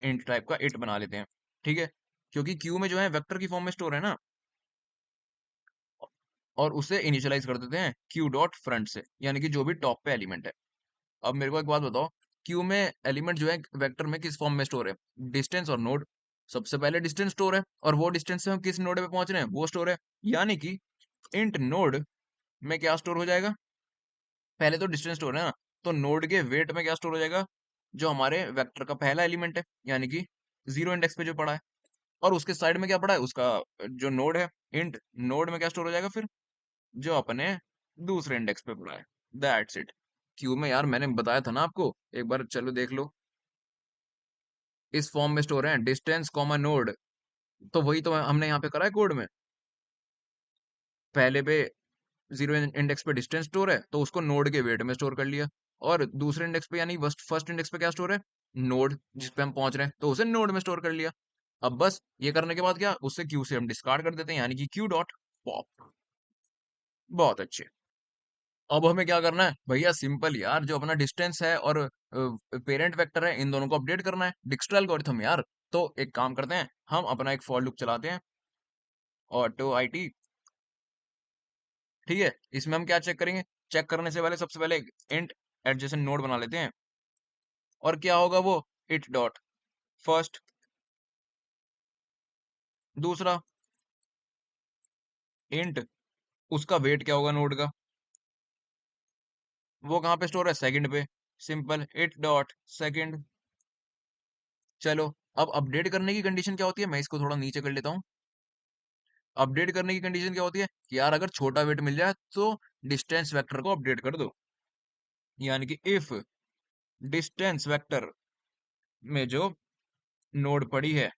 इंट टाइप का इंट बना लेते हैं, ठीक है। क्योंकि क्यू में जो है वेक्टर की फॉर्म में स्टोर है ना, और उसे इनिशियलाइज कर देते हैं क्यू डॉट फ्रंट से, यानी कि जो भी टॉप पे एलिमेंट है। अब मेरे को एक बात बताओ, क्यू में एलिमेंट जो है वेक्टर में किस फॉर्म में स्टोर है? डिस्टेंस और नोड। सबसे पहले डिस्टेंस स्टोर है, और वो डिस्टेंस से हम किस नोड पे पहुंच रहे हैं वो स्टोर है। यानी कि इंट नोड में क्या स्टोर हो जाएगा? पहले तो डिस्टेंस स्टोर है ना, तो नोड के वेट में क्या स्टोर हो जाएगा? जो हमारे वेक्टर का पहला एलिमेंट है, यानी कि 0 इंडेक्स पे जो पड़ा है। और उसके साइड में क्या पड़ा है? उसका जो नोड है, इंट नोड में क्या स्टोर हो जाएगा फिर? जो अपने दूसरे इंडेक्स पे पड़ा है। That's it. क्यू में यार मैंने बताया था ना आपको, एक बार चलो देख लो, इस फॉर्म में स्टोर है डिस्टेंस कॉमा नोड। तो वही तो हमने यहाँ पे करा है कोड में। पहले पे 0 इंडेक्स पे डिस्टेंस स्टोर है, तो उसको नोड के वेट में स्टोर कर लिया। और दूसरे इंडेक्स पे यानी फर्स्ट इंडेक्स पे क्या स्टोर है? नोड, जिस पे हम पहुंच रहे हैं, तो उसे नोड में स्टोर कर लिया। अब बस ये करने के बाद क्या, उससे क्यू से हम डिस्कार्ड कर देते हैं, यानी कि क्यू डॉट पॉप। बहुत अच्छे। अब हमें क्या करना है भैया? सिंपल यार, जो अपना डिस्टेंस है और पेरेंट वेक्टर है, इन दोनों को अपडेट करना है, डिक्स्ट्रा एल्गोरिथम यार। तो एक काम करते हैं, हम अपना एक फॉर लूप चलाते हैं, ऑटो आईटी, ठीक है। इसमें हम क्या चेक करेंगे? चेक करने से पहले सबसे पहले इंट एडजेसेंट नोड बना लेते हैं। और क्या होगा वो? It dot first. दूसरा इंट, उसका वेट क्या होगा नोड का? वो कहाँ पे स्टोर है? सेकंड पे। Simple it dot second. चलो, अब अपडेट करने की कंडीशन क्या होती है, मैं इसको थोड़ा नीचे कर लेता हूँ। अपडेट करने की कंडीशन क्या होती है कि यार अगर छोटा वेट मिल जाए तो डिस्टेंस वेक्टर को अपडेट कर दो। यानी कि इफ डिस्टेंस वेक्टर में जो नोड पड़ी है,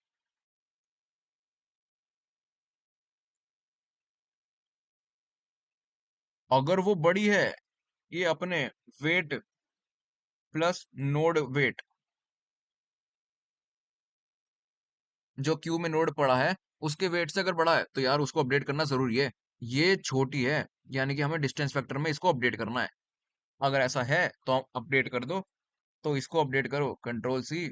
अगर वो बड़ी है, ये अपने वेट प्लस नोड वेट, जो क्यू में नोड पड़ा है उसके वेट से अगर बड़ा है, तो यार उसको अपडेट करना जरूरी है। ये छोटी है, यानी कि हमें डिस्टेंस वेक्टर में इसको अपडेट करना है। अगर ऐसा है तो अपडेट कर दो। तो इसको अपडेट करो, control C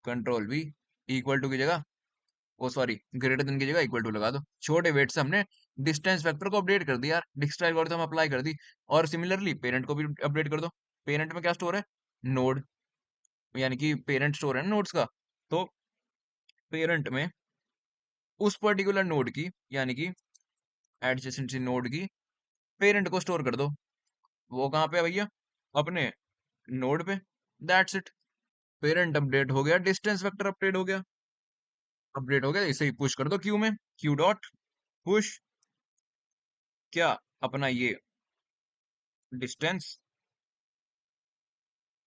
control V, equal to की जगह, ओ सॉरी, ग्रेटर देन की जगह इक्वल टू लगा दो। छोटे वेट से हमने डिस्टेंस वेक्टर को अपडेट कर दिया यार, डिक्स्ट्रा एल्गोरिथम अप्लाई कर दी। और सिमिलरली पेरेंट को भी अपडेट कर दो। पेरेंट में क्या स्टोर है? नोड, यानी कि पेरेंट स्टोर है नोड्स का। तो पेरेंट में उस पर्टिकुलर नोड की, यानी कि एडजेसेंसी नोड की पेरेंट को स्टोर कर दो। वो कहाँ पे है भैया? अपने नोड पे। That's it. पेरेंट अपडेट हो गया, डिस्टेंस वेक्टर अपडेट हो गया। अपडेट हो गया, इसे ही पुश कर दो क्यू में, क्यू डॉट पुश, क्या अपना ये डिस्टेंस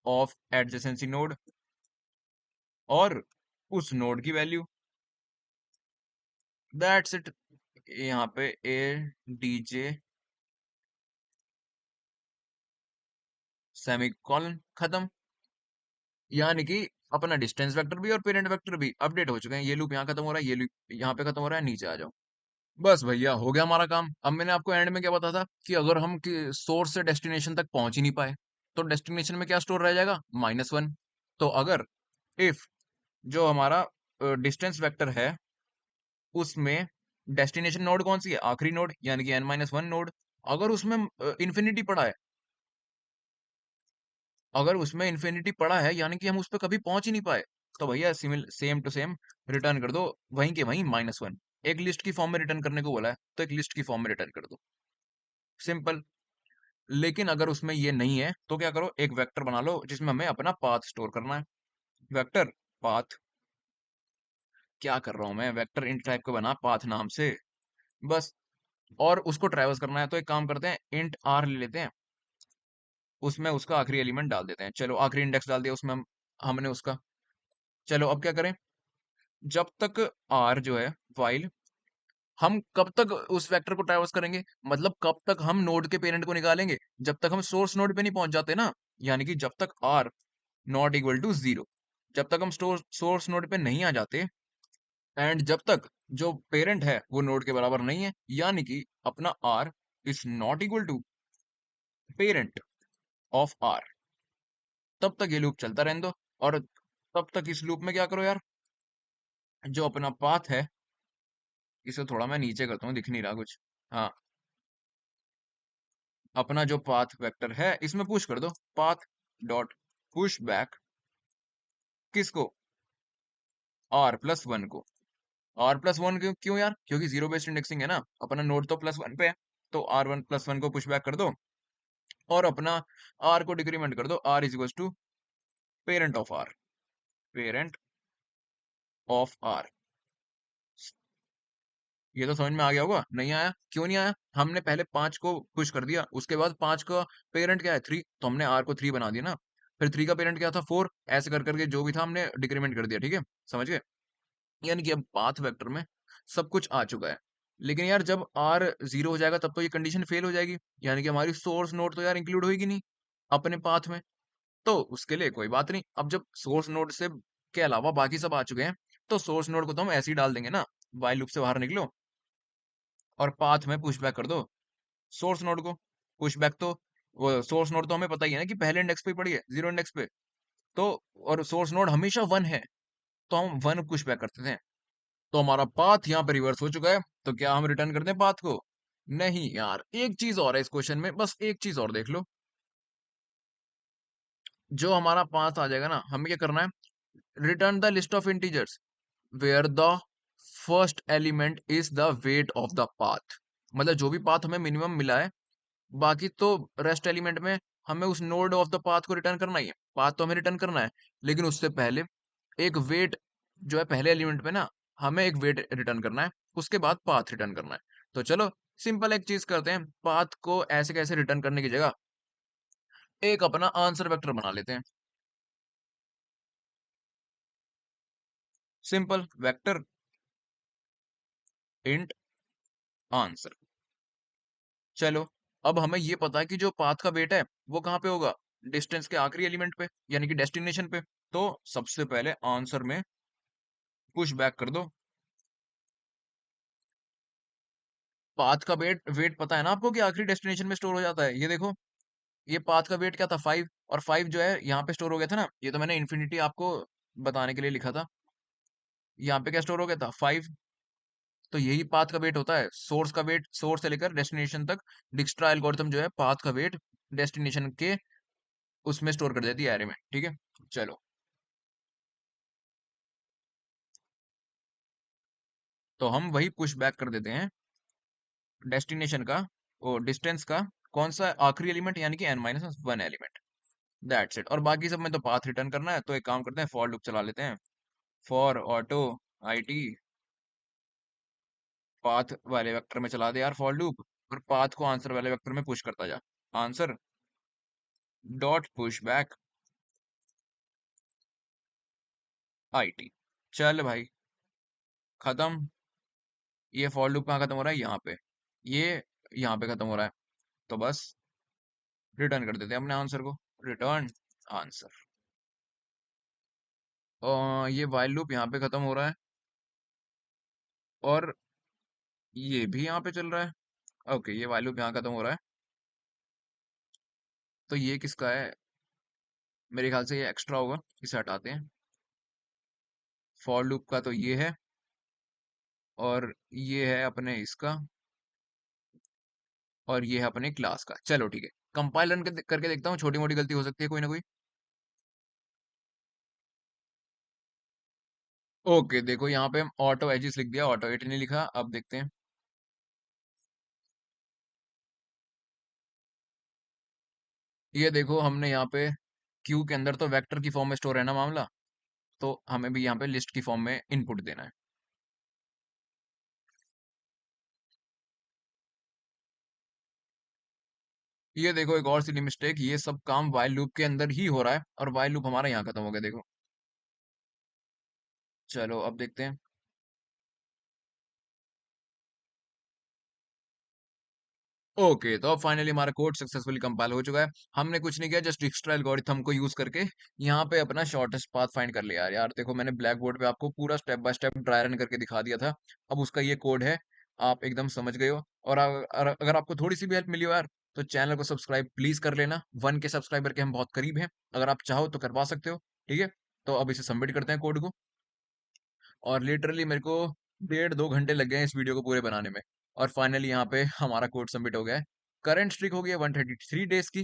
ऑफ एडजेसेंसी नोड और उस नोड की वैल्यू। That's it. यहाँ पे ए डी जे सेमीकोलन खत्म। यानी कि अपना डिस्टेंस वेक्टर भी और पेरेंट वेक्टर भी अपडेट हो चुके हैं। ये लूप यहाँ खत्म हो रहा है, ये लूप यहाँ पे खत्म हो रहा है, नीचे आ जाओ। बस भैया हो गया हमारा काम। अब मैंने आपको एंड में क्या बताया था कि अगर हम सोर्स से डेस्टिनेशन तक पहुंच ही नहीं पाए, तो डेस्टिनेशन में क्या स्टोर रह जाएगा? -1। तो अगर इफ जो हमारा डिस्टेंस वेक्टर है उसमें डेस्टिनेशन नोड कौन सी है? आखिरी नोड, यानी कि n-1 नोड। अगर उसमें इंफिनिटी पड़ा है, अगर उसमें इंफिनिटी पड़ा है, यानी कि हम उस पर कभी पहुंच ही नहीं पाए, तो भैया सिमिल सेम टू सेम रिटर्न कर दो, वहीं के वहीं -1। एक लिस्ट की फॉर्म में रिटर्न करने को बोला है, तो एक लिस्ट की फॉर्म में रिटर्न कर दो। सिंपल। लेकिन अगर उसमें ये नहीं है तो क्या करो, एक वेक्टर बना लो जिसमें हमें अपना पाथ स्टोर करना है। वेक्टर पाथ, क्या कर रहा हूं मैं, वेक्टर इंट टाइप का बना पाथ नाम से, बस। और उसको ट्रैवर्स करना है तो एक काम करते हैं, इंट आर ले लेते हैं, उसमें उसका आखिरी एलिमेंट डाल देते हैं। चलो आखिरी इंडेक्स डाल दिया उसमें हमने उसका। चलो अब क्या करें, जब तक आर जो है, वाइल, हम कब तक उस वेक्टर को ट्रैवर्स करेंगे, मतलब कब तक हम नोड के पेरेंट को निकालेंगे, जब तक हम सोर्स नोड पे नहीं पहुंच जाते ना। यानी कि जब तक आर नॉट इक्वल टू 0, जब तक हम सोर्स नोड पे नहीं आ जाते, एंड जब तक जो पेरेंट है वो नोड के बराबर नहीं है, यानी कि अपना R is not equal to parent of R, तब तक ये लूप चलता रहने दो। और तब तक इस लूप में क्या करो यार, जो अपना पाथ है, इसे थोड़ा मैं नीचे करता हूँ, दिख नहीं रहा कुछ। हाँ, अपना जो पाथ वेक्टर है इसमें पुश कर दो, पाथ डॉट पुश बैक, किसको, r+1 को। r+1 क्यों यार, क्योंकि जीरो बेस्ड इंडेक्सिंग है ना, अपना नोड तो +1 पे है, तो r1+1 को पुश बैक कर दो, और अपना r को डिक्रीमेंट कर दो, r is equal to parent of r, parent of r। ये तो समझ में आ गया होगा, नहीं आया, क्यों नहीं आया, हमने पहले 5 को पुश कर दिया, उसके बाद 5 का पेरेंट क्या है 3, तो हमने r को 3 बना दिया ना, फिर 3 का पेरेंट क्या था 4, ऐसे कर करके जो भी था हमने डिक्रीमेंट कर दिया, ठीक है, समझ गए। यानी कि अब पाथ वेक्टर में सब कुछ आ चुका है। लेकिन यार जब r 0 हो जाएगा तब तो ये कंडीशन फेल हो जाएगी, यानी कि हमारी सोर्स नोड तो यार इंक्लूड होगी नहीं अपने पाथ में। तो उसके लिए कोई बात नहीं, अब जब सोर्स नोड से के अलावा बाकी सब आ चुके हैं, तो सोर्स नोड को तो हम ऐसे ही डाल देंगे ना, वाइल लूप से बाहर निकलो और पाथ में पुश बैक कर दो सोर्स नोड को। पुश बैक तो, वो सोर्स नोड तो हमें पता ही है ना कि पहले इंडेक्स पे ही पड़ी है, 0 इंडेक्स पे। तो और सोर्स नोड हमेशा 1 है, तो हम 1 पुश बैक करते थे। तो हमारा पाथ यहाँ पे रिवर्स हो चुका है, तो क्या हम रिटर्न कर दें पाथ को? नहीं यार, एक चीज और है इस क्वेश्चन में, बस एक चीज और देख लो। जो हमारा पाथ आ जाएगा ना, हमें क्या करना है, return the list of integers where the first element is the weight of the path. मतलब जो भी पाथ हमें मिनिमम मिला है, बाकी तो रेस्ट एलिमेंट में हमें उस नोड ऑफ द पाथ को रिटर्न करना ही है, पाथ तो हमें रिटर्न करना है, लेकिन उससे पहले एक वेट जो है पहले एलिमेंट पे ना, हमें एक वेट रिटर्न करना है, उसके बाद पाथ रिटर्न करना है। तो चलो सिंपल एक चीज करते हैं, पाथ को ऐसे कैसे रिटर्न करने की जगह एक अपना आंसर वेक्टर बना लेते हैं। Simple vector int answer. चलो अब हमें ये पता है कि जो पाथ का वेट है वो कहाँ पे होगा, डिस्टेंस के आखिरी एलिमेंट पे, यानी कि डेस्टिनेशन पे। तो सबसे पहले आंसर में पुश बैक कर दो, पाथ का वेट वेट पता है ना आपको कि आखिरी डेस्टिनेशन में स्टोर हो जाता है, ये देखो, ये पाथ का वेट क्या था 5, और 5 जो है यहाँ पे स्टोर हो गया था ना, ये तो मैंने इन्फिनिटी आपको बताने के लिए लिखा था, यहाँ पे क्या स्टोर हो गया था 5। तो यही पाथ का वेट होता है, सोर्स का वेट, सोर्स से लेकर डेस्टिनेशन तक डिक्स्ट्रा एल्गोरिथम जो है पाथ का वेट डेस्टिनेशन के उसमें स्टोर कर देती है एरे में, ठीक है। चलो तो हम वही पुश बैक कर देते हैं डेस्टिनेशन का, वो डिस्टेंस का कौन सा आखिरी एलिमेंट, यानी कि n-1 एलिमेंट, दैट्स इट। और बाकी सब में तो पाथ रिटर्न करना है, तो एक काम करते हैं, फॉर लूप चला लेते हैं, for auto I T, path वाले वेक्टर में चला दे यार फॉर लूप, और पाथ को आंसर वाले वेक्टर में पुश करता जा, answer dot push back I T. चल भाई, खत्म। ये फॉर लूप कहाँ खत्म हो रहा है, यहाँ पे, ये यहाँ पे खत्म हो रहा है, तो बस रिटर्न कर देते हैं अपने आंसर को, रिटर्न आंसर। ये वाइल लूप यहाँ पे खत्म हो रहा है, और ये भी यहाँ पे चल रहा है, ओके, ये वाइल लूप यहाँ खत्म हो रहा है, तो ये किसका है, मेरे ख्याल से ये एक्स्ट्रा होगा, इसे हटाते हैं। फॉर लूप का तो ये है, और ये है अपने इसका, और ये है अपने क्लास का। चलो ठीक है, कंपाइल रन करके देखता हूँ, छोटी मोटी गलती हो सकती है कोई ना कोई। ओके देखो, यहाँ पे हम ऑटो एजिस लिख दिया, ऑटो एट नहीं लिखा, अब देखते हैं। ये देखो हमने यहाँ पे क्यू के अंदर तो वेक्टर की फॉर्म में स्टोर है ना मामला, तो हमें भी यहाँ पे लिस्ट की फॉर्म में इनपुट देना है। ये देखो एक और सी मिस्टेक, ये सब काम वाइल लूप के अंदर ही हो रहा है और वाइल लूप हमारा यहाँ खत्म हो गया देखो। चलो अब देखते हैं। ओके, तो अब फाइनली हमारा कोड सक्सेसफुली कंपाइल हो चुका है। हमने कुछ नहीं किया, जस्ट एक्स्ट्रा एल्गोरिथम को यूज करके यहाँ पे अपना शॉर्टेस्ट पाथ फाइंड कर लिया। यार देखो मैंने ब्लैक बोर्ड पे आपको पूरा step by step dry run करके दिखा दिया था। अब उसका ये कोड है, आप एकदम समझ गए हो। और अगर आपको थोड़ी सी भी हेल्प मिली हो यार, तो चैनल को सब्सक्राइब प्लीज कर लेना। 1K सब्सक्राइबर के हम बहुत करीब हैं, अगर आप चाहो तो करवा सकते हो। ठीक है, तो अब इसे सबमिट करते हैं कोड को। और लिटरली मेरे को 1.5-2 घंटे लग गए हैं इस वीडियो को पूरे बनाने में। और फाइनली यहाँ पे हमारा कोड सबमिट हो गया है। करंट स्ट्रिक हो गई है 133 डेज की।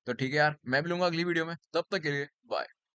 तो ठीक है यार, मैं भी लूंगा अगली वीडियो में, तब तक के लिए बाय।